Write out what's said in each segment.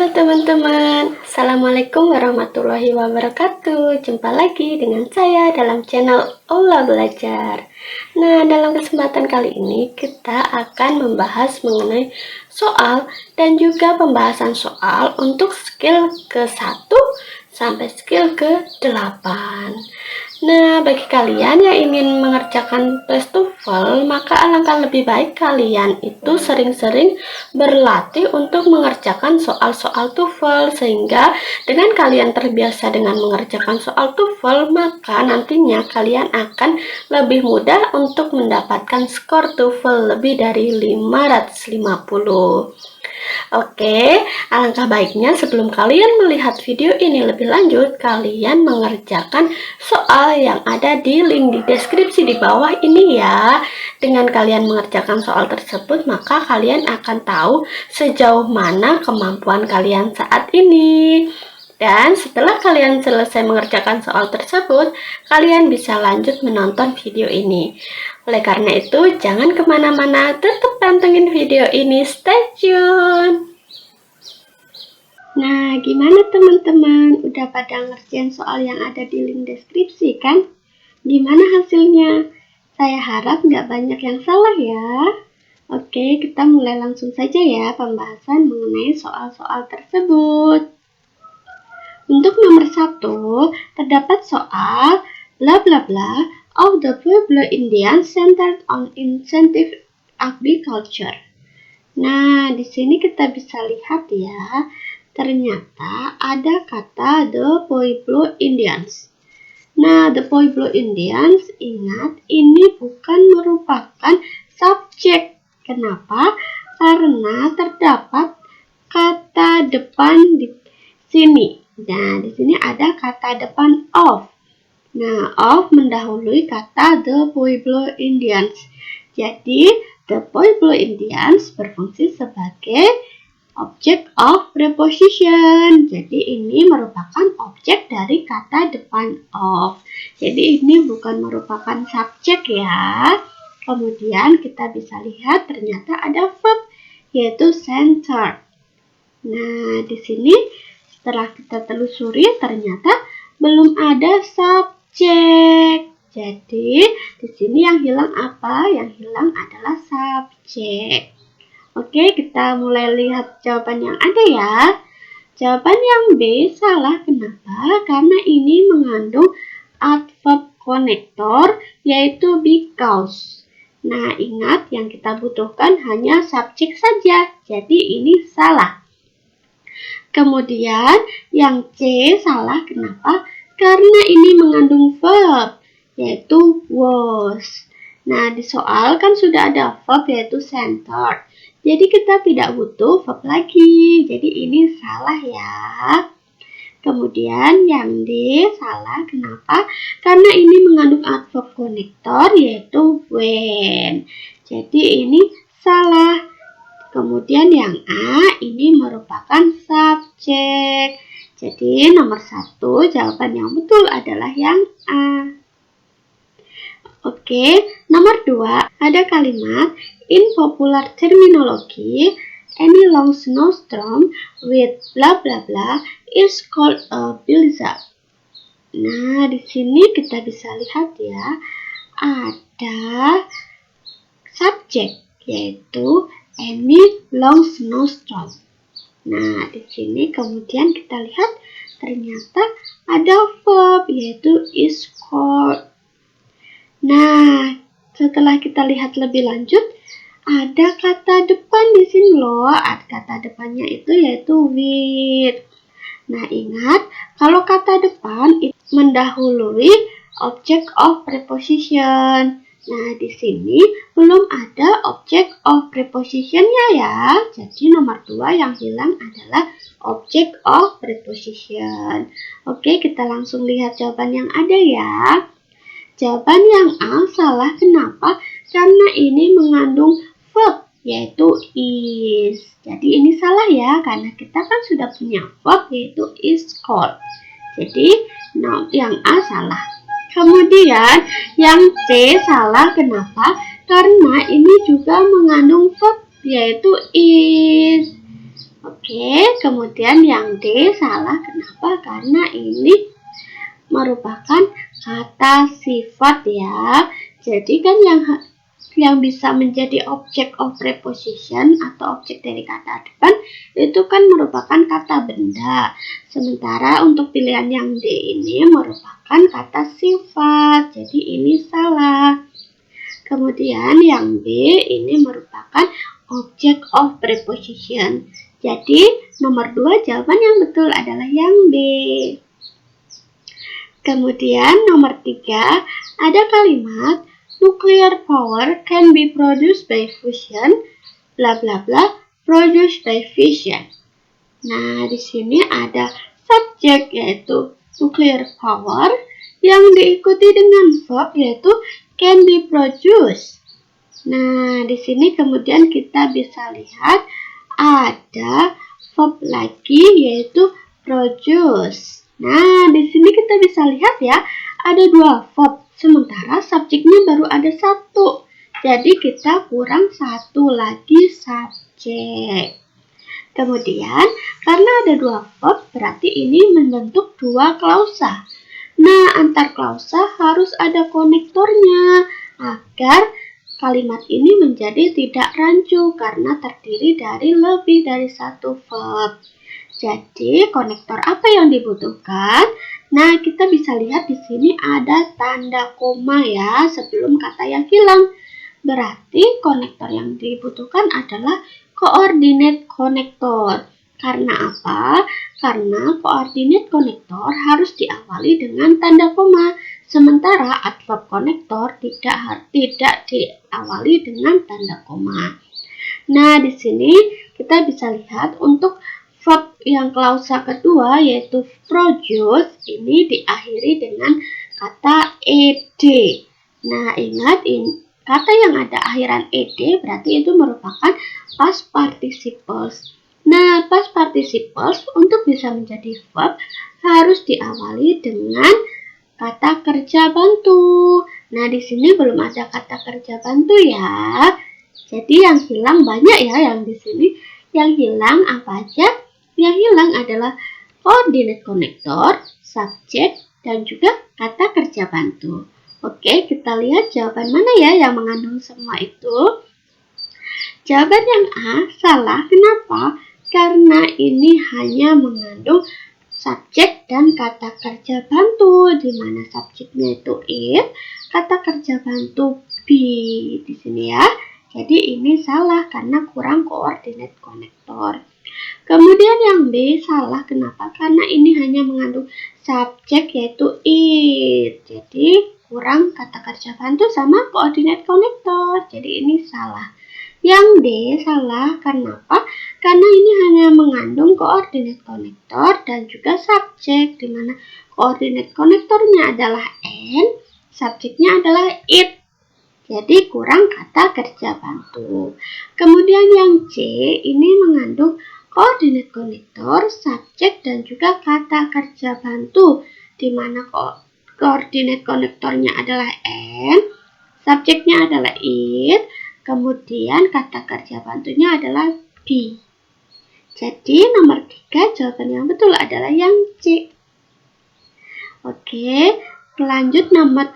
teman-teman, Assalamualaikum warahmatullahi wabarakatuh. Jumpa lagi dengan saya dalam channel Aula Belajar. Nah, dalam kesempatan kali ini kita akan membahas mengenai soal dan juga pembahasan soal untuk skill ke-1 sampai skill ke-8. Nah, bagi kalian yang ingin mengerjakan tes TOEFL, maka alangkah lebih baik kalian itu sering-sering berlatih untuk mengerjakan soal-soal TOEFL, sehingga dengan kalian terbiasa dengan mengerjakan soal TOEFL, maka nantinya kalian akan lebih mudah untuk mendapatkan skor TOEFL lebih dari 550. Oke, alangkah baiknya sebelum kalian melihat video ini lebih lanjut, kalian mengerjakan soal yang ada di link di deskripsi di bawah ini ya. Dengan kalian mengerjakan soal tersebut, maka kalian akan tahu sejauh mana kemampuan kalian saat ini. Dan setelah kalian selesai mengerjakan soal tersebut, kalian bisa lanjut menonton video ini. Oleh karena itu, jangan kemana-mana, tetap pantengin video ini, stay tune. Nah, gimana teman-teman? Udah pada ngerjain soal yang ada di link deskripsi kan? Gimana hasilnya? Saya harap nggak banyak yang salah ya. Oke, kita mulai langsung saja ya pembahasan mengenai soal-soal tersebut. Untuk nomor 1, terdapat soal bla bla bla of the Pueblo Indians centered on intensive agriculture. Nah, di sini kita bisa lihat ya, ternyata ada kata the Pueblo Indians. Nah, the Pueblo Indians, ingat ini bukan merupakan subjek. Kenapa? Karena terdapat kata depan di sini. Nah, di sini ada kata depan of. Nah, of mendahului kata the Pueblo Indians. Jadi, the Pueblo Indians berfungsi sebagai object of preposition. Jadi, ini merupakan objek dari kata depan of. Jadi, ini bukan merupakan subjek ya. Kemudian, kita bisa lihat ternyata ada verb, yaitu center. Nah, di sini setelah kita telusuri ternyata belum ada subjek. Jadi di sini yang hilang apa? Yang hilang adalah subjek. Oke, kita mulai lihat jawaban yang ada ya. Jawaban yang B salah. Kenapa? Karena ini mengandung adverb connector yaitu because. Nah, ingat yang kita butuhkan hanya subjek saja. Jadi ini salah. Kemudian yang C salah, kenapa? Karena ini mengandung verb, yaitu was. Nah, di soal kan sudah ada verb yaitu centered. Jadi kita tidak butuh verb lagi. Jadi ini salah ya. Kemudian yang D salah, kenapa? Karena ini mengandung adverb connector yaitu when. Jadi ini salah. Kemudian yang A ini merupakan subjek. Jadi nomor 1 jawaban yang betul adalah yang A. Oke, nomor 2 ada kalimat in popular terminology any long snowstorm with bla bla bla is called a blizzard. Nah, di sini kita bisa lihat ya, ada subjek yaitu any long snowstorm. Nah, di sini kemudian kita lihat ternyata ada verb yaitu is called. Nah, setelah kita lihat lebih lanjut, ada kata depan di sini loh. Ada kata depannya itu yaitu with. Nah, ingat kalau kata depan itu mendahului object of preposition. Nah, di sini belum ada object of preposition-nya ya. Jadi nomor 2 yang hilang adalah object of preposition. Oke, kita langsung lihat jawaban yang ada ya. Jawaban yang A salah, kenapa? Karena ini mengandung verb yaitu is. Jadi ini salah ya, karena kita kan sudah punya verb yaitu is called. Jadi yang A salah. Kemudian yang C salah, kenapa? Karena ini juga mengandung verb yaitu is. Oke, kemudian yang D salah. Kenapa? Karena ini merupakan kata sifat ya. Jadi kan yang bisa menjadi object of preposition atau objek dari kata depan itu kan merupakan kata benda. Sementara untuk pilihan yang D ini merupakan kata sifat. Jadi ini salah. Kemudian yang B ini merupakan object of preposition. Jadi nomor 2 jawaban yang betul adalah yang B. Kemudian nomor 3 ada kalimat nuclear power can be produced by fusion bla bla bla produced by fission. Nah, di sini ada subjek yaitu nuclear power yang diikuti dengan verb yaitu can be produced. Nah, di sini kemudian kita bisa lihat ada verb lagi yaitu produce. Nah, di sini kita bisa lihat ya, ada 2 verb, sementara subjeknya baru ada 1. Jadi kita kurang 1 lagi subjek. Kemudian, karena ada 2 verb, berarti ini membentuk 2 klausa. Nah, antar klausa harus ada konektornya agar kalimat ini menjadi tidak rancu karena terdiri dari lebih dari 1 verb. Jadi, konektor apa yang dibutuhkan? Nah, kita bisa lihat di sini ada tanda koma ya sebelum kata yang hilang. Berarti konektor yang dibutuhkan adalah coordinate connector. Karena apa? Karena coordinate connector harus diawali dengan tanda koma. Sementara adverb connector tidak diawali dengan tanda koma. Nah, di sini kita bisa lihat untuk verb yang klausa kedua yaitu produce ini diakhiri dengan kata ed. Nah, ingat kata yang ada akhiran ed berarti itu merupakan past participles. Nah, past participles untuk bisa menjadi verb harus diawali dengan kata kerja bantu. Nah, di sini belum ada kata kerja bantu ya. Jadi yang hilang banyak ya yang di sini. Yang hilang apa aja? Yang hilang adalah coordinate connector, subjek, dan juga kata kerja bantu. Oke, kita lihat jawaban mana ya yang mengandung semua itu. Jawaban yang A salah. Kenapa? Karena ini hanya mengandung subjek dan kata kerja bantu, di mana subjeknya itu it, kata kerja bantu be di sini ya. Jadi ini salah karena kurang coordinate connector. Kemudian yang B salah, kenapa? Karena ini hanya mengandung subjek yaitu it. Jadi kurang kata kerja bantu sama coordinate connector. Jadi ini salah. Yang D salah, kenapa? Karena ini hanya mengandung coordinate connector dan juga subjek, di mana coordinate connectornya adalah N, subjeknya adalah it. Jadi kurang kata kerja bantu. Kemudian yang C ini mengandung coordinate connector, subjek, dan juga kata kerja bantu, di mana coordinate connectornya adalah N, subjeknya adalah it, kemudian kata kerja bantunya adalah be. Jadi nomor 3 jawaban yang betul adalah yang C. Oke, lanjut nomor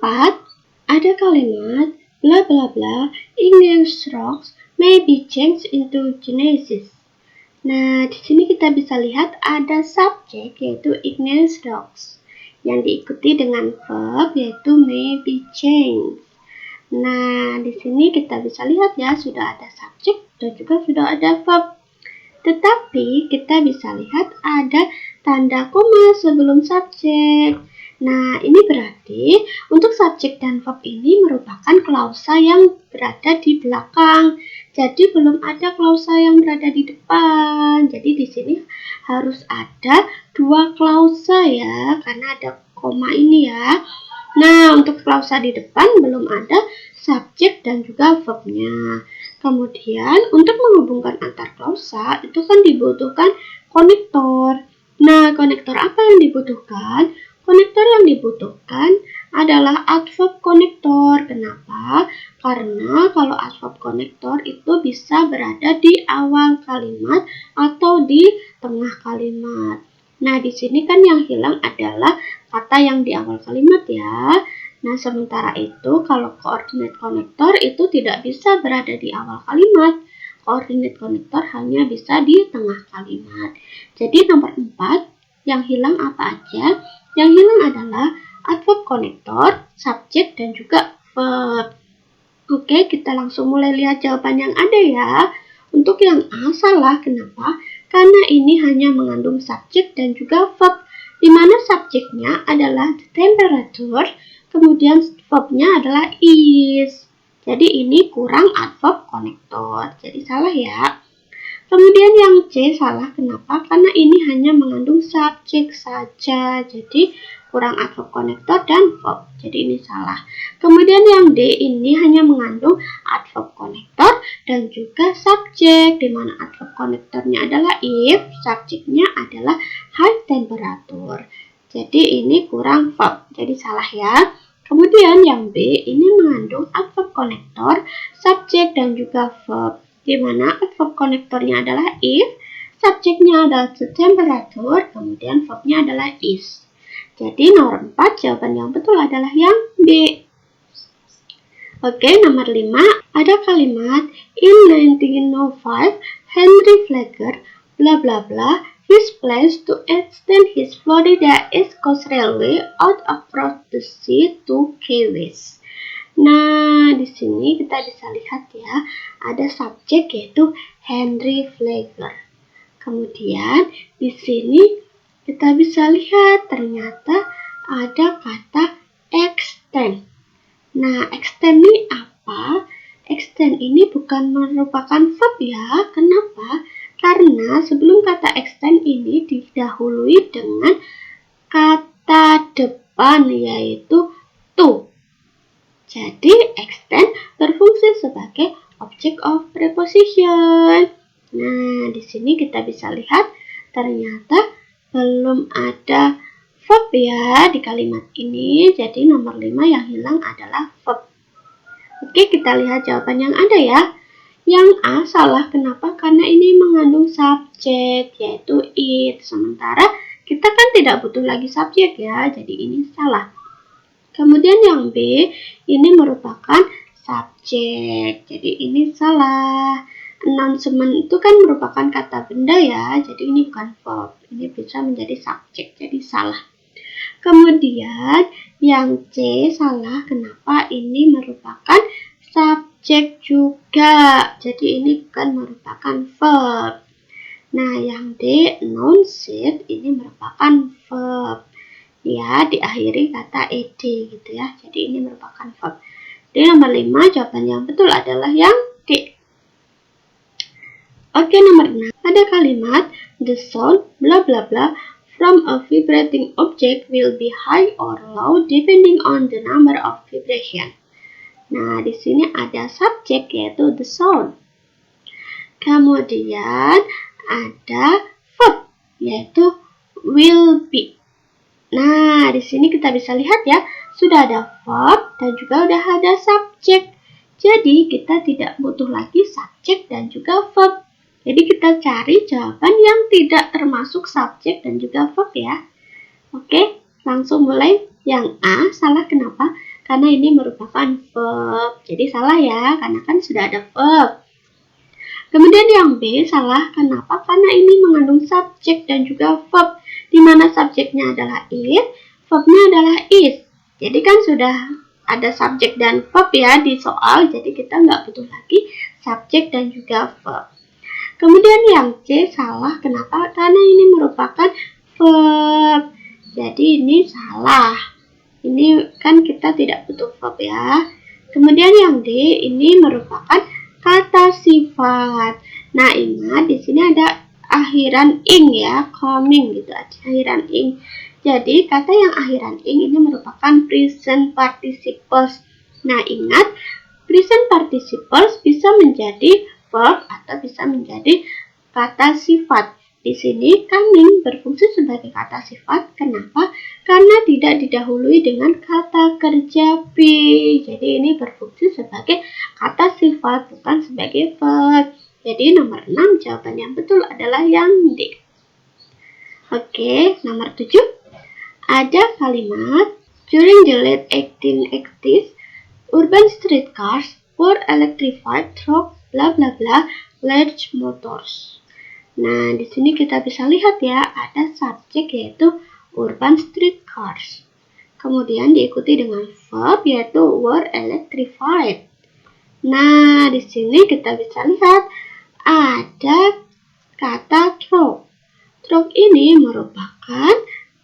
4. Ada kalimat bla bla bla igneous rocks may be changed into genesis. Nah, di sini kita bisa lihat ada subjek yaitu igneous rocks yang diikuti dengan verb yaitu may be changed. Nah, di sini kita bisa lihat ya sudah ada subjek dan juga sudah ada verb. Tetapi kita bisa lihat ada tanda koma sebelum subjek. Nah, ini berarti untuk subjek dan verb ini merupakan klausa yang berada di belakang. Jadi belum ada klausa yang berada di depan. Jadi di sini harus ada 2 klausa ya, karena ada koma ini ya. Nah, untuk klausa di depan belum ada subjek dan juga verbnya. Kemudian untuk menghubungkan antar klausa itu kan dibutuhkan konektor. Nah, konektor apa yang dibutuhkan? Konektor yang dibutuhkan adalah adverb konektor. Kenapa? Karena kalau adverb konektor itu bisa berada di awal kalimat atau di tengah kalimat. Nah, di sini kan yang hilang adalah kata yang di awal kalimat ya. Nah, sementara itu kalau coordinate konektor itu tidak bisa berada di awal kalimat. Coordinate konektor hanya bisa di tengah kalimat. Jadi nomor 4, yang hilang apa aja? Yang hilang adalah adverb konektor, subjek, dan juga verb. Oke, kita langsung mulai lihat jawaban yang ada ya. Untuk yang A salah, kenapa? Karena ini hanya mengandung subjek dan juga verb, di mana subjeknya adalah the temperature, kemudian verbnya adalah is. Jadi ini kurang adverb konektor, jadi salah ya. Kemudian yang C salah, kenapa? Karena ini hanya mengandung subjek saja, jadi kurang adverb konektor dan verb, jadi ini salah. Kemudian yang D ini hanya mengandung adverb konektor dan juga subjek, di mana adverb konektornya adalah if, subjeknya adalah high temperature. Jadi ini kurang verb, jadi salah ya. Kemudian yang B ini mengandung adverb konektor, subjek dan juga verb, di mana adverb konektornya adalah if, subjeknya adalah the temperature, kemudian verbnya adalah is. Jadi nomor 4 jawaban yang betul adalah yang B. Oke, nomor 5 ada kalimat in 1905 Henry Flagler bla bla bla his plans to extend his Florida East Coast Railway out across the sea to Key West. Nah, di sini kita bisa lihat ya, ada subjek yaitu Henry Flagler. Kemudian di sini kita bisa lihat ternyata ada kata extend. Nah, extend ini apa? Extend ini bukan merupakan verb ya. Kenapa? Karena sebelum kata extend ini didahului dengan kata depan yaitu to. Jadi, extend berfungsi sebagai object of preposition. Nah, di sini kita bisa lihat ternyata belum ada verb ya di kalimat ini. Jadi, nomor 5 yang hilang adalah verb. Oke, kita lihat jawaban yang ada ya. Yang A salah, kenapa? Karena ini mengandung subjek, yaitu it. Sementara kita kan tidak butuh lagi subjek ya, jadi ini salah. Kemudian yang B, ini merupakan subjek, jadi ini salah. Announcement itu kan merupakan kata benda ya, jadi ini bukan verb, ini bisa menjadi subjek, jadi salah. Kemudian yang C salah, kenapa? Ini merupakan subjek juga, jadi ini bukan merupakan verb. Nah, yang D, noun set, ini merupakan verb. Ya, diakhiri kata ed gitu ya. Jadi ini merupakan verb. Jadi nomor 5 jawaban yang betul adalah yang D. Oke, nomor 6. Ada kalimat the sound bla bla bla from a vibrating object will be high or low depending on the number of vibration. Nah, di sini ada subjek yaitu the sound. Kemudian ada verb yaitu will be. Nah, di sini kita bisa lihat ya, sudah ada verb dan juga udah ada subjek. Jadi, kita tidak butuh lagi subjek dan juga verb. Jadi, kita cari jawaban yang tidak termasuk subjek dan juga verb ya. Oke, langsung mulai. Yang A salah, kenapa? Karena ini merupakan verb. Jadi, salah ya, karena kan sudah ada verb. Kemudian yang B salah, kenapa? Karena ini mengandung subjek dan juga verb, di mana subjeknya adalah it, verbnya adalah is. Jadi kan sudah ada subjek dan verb ya di soal, jadi kita nggak butuh lagi subjek dan juga verb. Kemudian yang C salah, kenapa? Karena ini merupakan verb, jadi ini salah. Ini kan kita tidak butuh verb ya. Kemudian yang D ini merupakan kata sifat. Nah, ingat di sini ada akhiran ing ya, coming gitu, akhiran ing. Jadi, kata yang akhiran ing ini merupakan present participles. Nah, ingat, present participles bisa menjadi verb atau bisa menjadi kata sifat. Di sini coming berfungsi sebagai kata sifat. Kenapa? Karena tidak didahului dengan kata kerja be. Jadi ini berfungsi sebagai kata sifat, bukan sebagai verb. Jadi nomor 6 jawaban yang betul adalah yang D. Oke, nomor 7. Ada kalimat during the late 1880s, urban streetcars were electrified through bla bla bla large motors. Nah, di sini kita bisa lihat ya, ada subjek yaitu urban streetcars. Kemudian diikuti dengan verb yaitu were electrified. Nah, di sini kita bisa lihat ada kata through. Through ini merupakan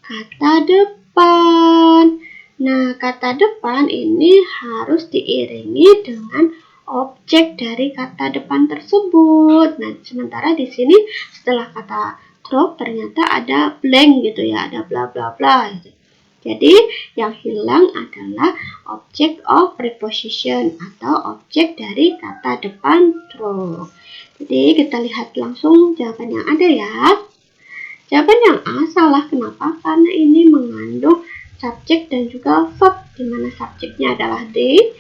kata depan. Nah, kata depan ini harus diiringi dengan objek dari kata depan tersebut. Nah, sementara di sini setelah kata through ternyata ada blank gitu ya, ada bla bla bla gitu. Jadi yang hilang adalah object of preposition atau objek dari kata depan through. Jadi kita lihat langsung jawaban yang ada ya. Jawaban yang A salah. Kenapa? Karena ini mengandung subjek dan juga verb, di mana subjeknya adalah they,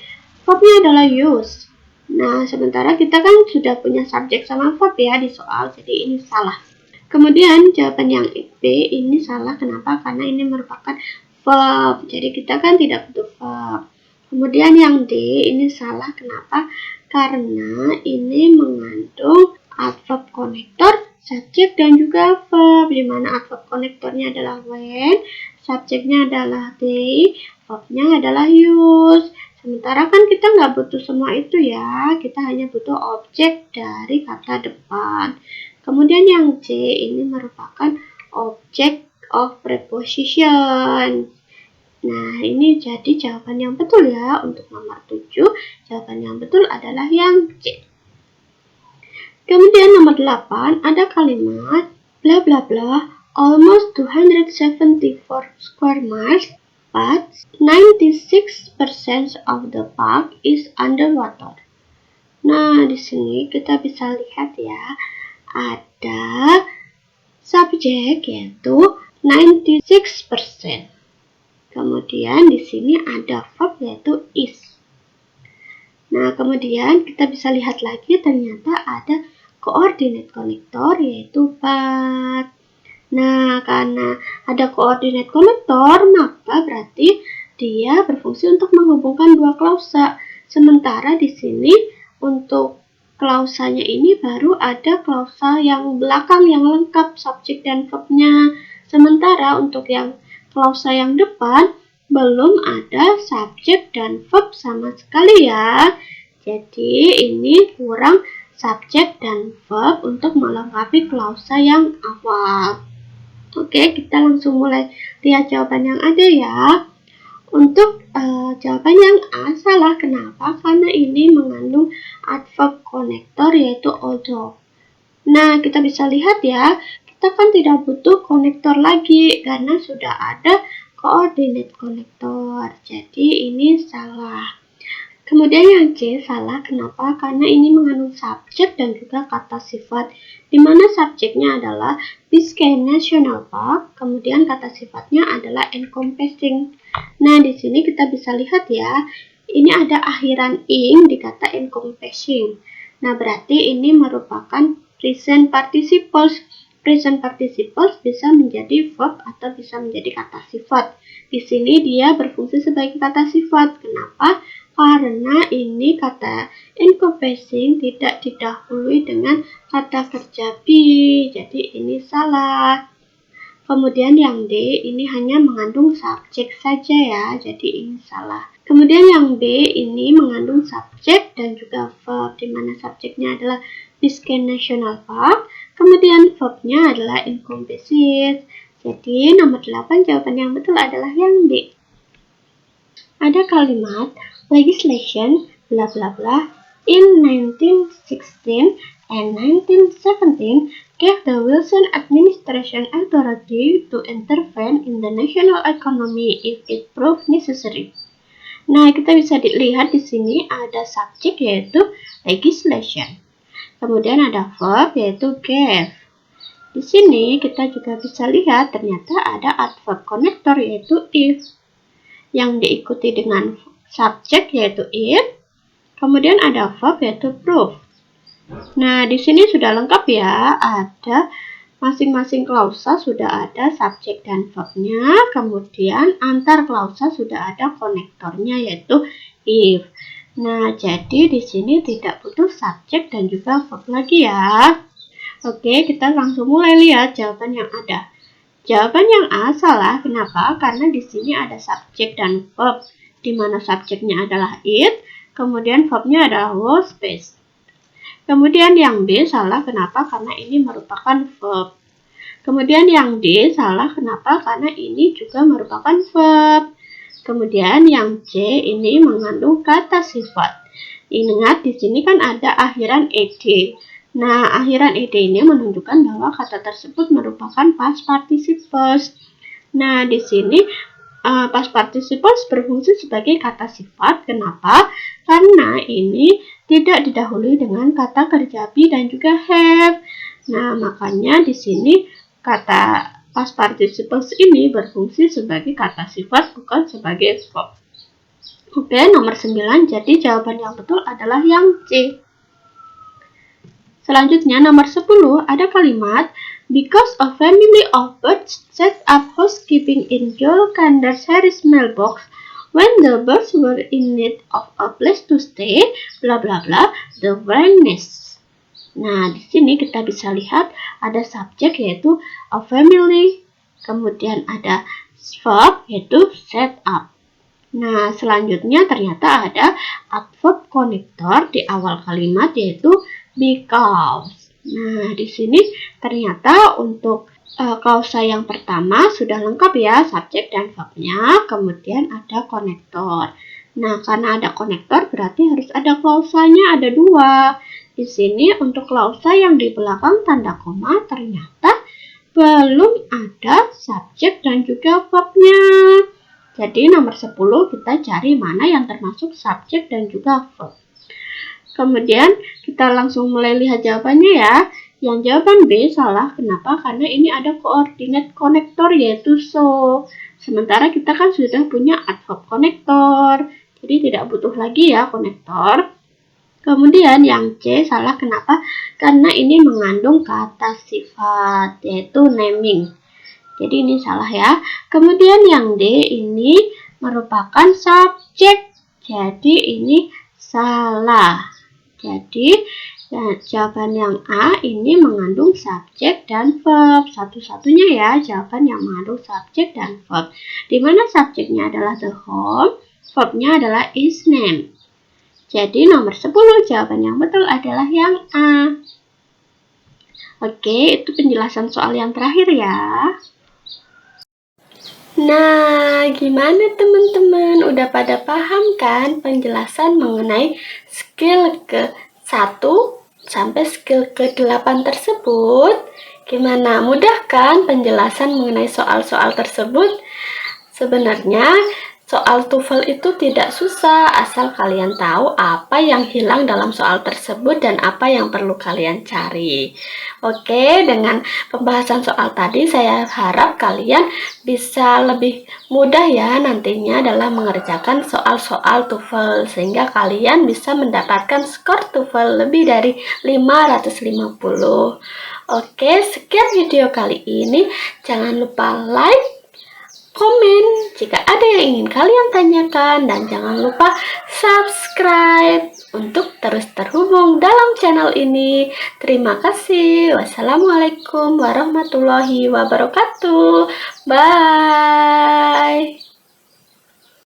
verbnya adalah use. Nah, sementara kita kan sudah punya subjek sama verb ya di soal, jadi ini salah. Kemudian jawaban yang B ini salah. Kenapa? Karena ini merupakan verb, jadi kita kan tidak butuh verb. Kemudian yang D ini salah. Kenapa? Karena ini mengandung adverb connector, subjek dan juga verb, di mana adverb connectornya adalah when, subjeknya adalah they, verbnya adalah use. Sementara kan kita nggak butuh semua itu ya, kita hanya butuh objek dari kata depan. Kemudian yang C ini merupakan object of preposition. Nah, ini jadi jawaban yang betul ya. Untuk nomor 7, jawaban yang betul adalah yang C. Kemudian nomor 8, ada kalimat bla bla bla almost 274 square miles, but 96% of the park is underwater. Nah, di sini kita bisa lihat ya, ada subjek yaitu 96%. Kemudian di sini ada verb yaitu is. Nah, kemudian kita bisa lihat lagi ternyata ada coordinate connector yaitu but. Nah, karena ada coordinate connector, maka berarti dia berfungsi untuk menghubungkan dua klausa. Sementara di sini untuk klausanya ini baru ada klausa yang belakang yang lengkap subjek dan verbnya. Sementara untuk yang klausa yang depan belum ada subjek dan verb sama sekali ya. Jadi ini kurang subjek dan verb untuk melengkapi klausa yang awal. Oke, kita langsung mulai lihat jawaban yang ada ya. Untuk jawaban yang A salah. Kenapa? Karena ini mengandung adverb connector yaitu although. Nah, kita bisa lihat ya, kita kan tidak butuh konektor lagi karena sudah ada coordinate connector. Jadi ini salah. Kemudian yang C salah. Kenapa? Karena ini mengandung subjek dan juga kata sifat, di mana subjeknya adalah Biscayne National Park, kemudian kata sifatnya adalah encompassing. Nah, di sini kita bisa lihat ya, ini ada akhiran ing di kata encompassing. Nah, berarti ini merupakan present participles. Present participles bisa menjadi verb atau bisa menjadi kata sifat. Di sini dia berfungsi sebagai kata sifat. Kenapa? Karena ini kata encompassing tidak didahului dengan kata kerja be, jadi ini salah. Kemudian yang D ini hanya mengandung subjek saja ya, jadi ini salah. Kemudian yang B ini mengandung subjek dan juga verb, di mana subjeknya adalah Biscayne National Park, kemudian verbnya adalah encompasses. Jadi nomor 8 jawaban yang betul adalah yang D. Ada kalimat legislation bla bla bla in 1916 and 1917 gave the Wilson administration authority to intervene in the national economy if it proved necessary. Nah, kita bisa dilihat di sini ada subjek yaitu legislation. Kemudian ada verb yaitu gave. Di sini kita juga bisa lihat ternyata ada adverb connector yaitu if, yang diikuti dengan subjek yaitu it, kemudian ada verb yaitu prove. Nah, di sini sudah lengkap ya, ada masing-masing klausa sudah ada subjek dan verbnya, kemudian antar klausa sudah ada konektornya yaitu if. Nah, jadi di sini tidak butuh subjek dan juga verb lagi ya. Oke, kita langsung mulai lihat jawaban yang ada. Jawaban yang A salah. Kenapa? Karena di sini ada subjek dan verb, di mana subjeknya adalah it, kemudian verbnya adalah was space. Kemudian yang B salah. Kenapa? Karena ini merupakan verb. Kemudian yang D salah. Kenapa? Karena ini juga merupakan verb. Kemudian yang C ini mengandung kata sifat. Ingat di sini kan ada akhiran ed. Nah, akhiran ed ini menunjukkan bahwa kata tersebut merupakan past participles. Nah, di sini past participles berfungsi sebagai kata sifat. Kenapa? Karena ini tidak didahului dengan kata kerja be dan juga have. Nah, makanya di sini kata past participles ini berfungsi sebagai kata sifat, bukan sebagai verb. Oke, nomor 9. Jadi jawaban yang betul adalah yang C. Selanjutnya nomor 10 ada kalimat because a family of birds set up housekeeping in Joel Kander's Harris mailbox when the birds were in need of a place to stay, bla bla bla, the wrong nest. Nah, di sini kita bisa lihat ada subjek yaitu a family, kemudian ada verb yaitu set up. Nah, selanjutnya ternyata ada adverb connector di awal kalimat yaitu because. Nah, di sini ternyata untuk klausa yang pertama sudah lengkap ya, subjek dan verbnya, kemudian ada konektor. Nah, karena ada konektor berarti harus ada klausanya, ada dua. Di sini untuk klausa yang di belakang tanda koma ternyata belum ada subjek dan juga verbnya. Jadi nomor 10 kita cari mana yang termasuk subjek dan juga verb. Kemudian kita langsung mulai lihat jawabannya ya. Yang jawaban B salah. Kenapa? Karena ini ada koordinat konektor yaitu so. Sementara kita kan sudah punya adverb konektor. Jadi tidak butuh lagi ya konektor. Kemudian yang C salah. Kenapa? Karena ini mengandung kata sifat yaitu naming. Jadi ini salah ya. Kemudian yang D ini merupakan subjek. Jadi ini salah. Jadi jawaban yang A ini mengandung subjek dan verb. Satu-satunya ya jawaban yang mengandung subjek dan verb. Di mana subjeknya adalah the home, verbnya adalah is name. Jadi nomor 10 jawaban yang betul adalah yang A. Oke, itu penjelasan soal yang terakhir ya. Nah, gimana teman-teman? Udah pada paham kan penjelasan mengenai skill ke-1 sampai skill ke-8 tersebut? Gimana? Mudah kan penjelasan mengenai soal-soal tersebut? Sebenarnya soal TOEFL itu tidak susah, asal kalian tahu apa yang hilang dalam soal tersebut dan apa yang perlu kalian cari. Oke, dengan pembahasan soal tadi saya harap kalian bisa lebih mudah ya nantinya dalam mengerjakan soal-soal TOEFL, sehingga kalian bisa mendapatkan skor TOEFL lebih dari 550. Oke, sekian video kali ini. Jangan lupa like, komen jika ada yang ingin kalian tanyakan, dan jangan lupa subscribe untuk terus terhubung dalam channel ini. Terima kasih. Wassalamualaikum warahmatullahi wabarakatuh. Bye.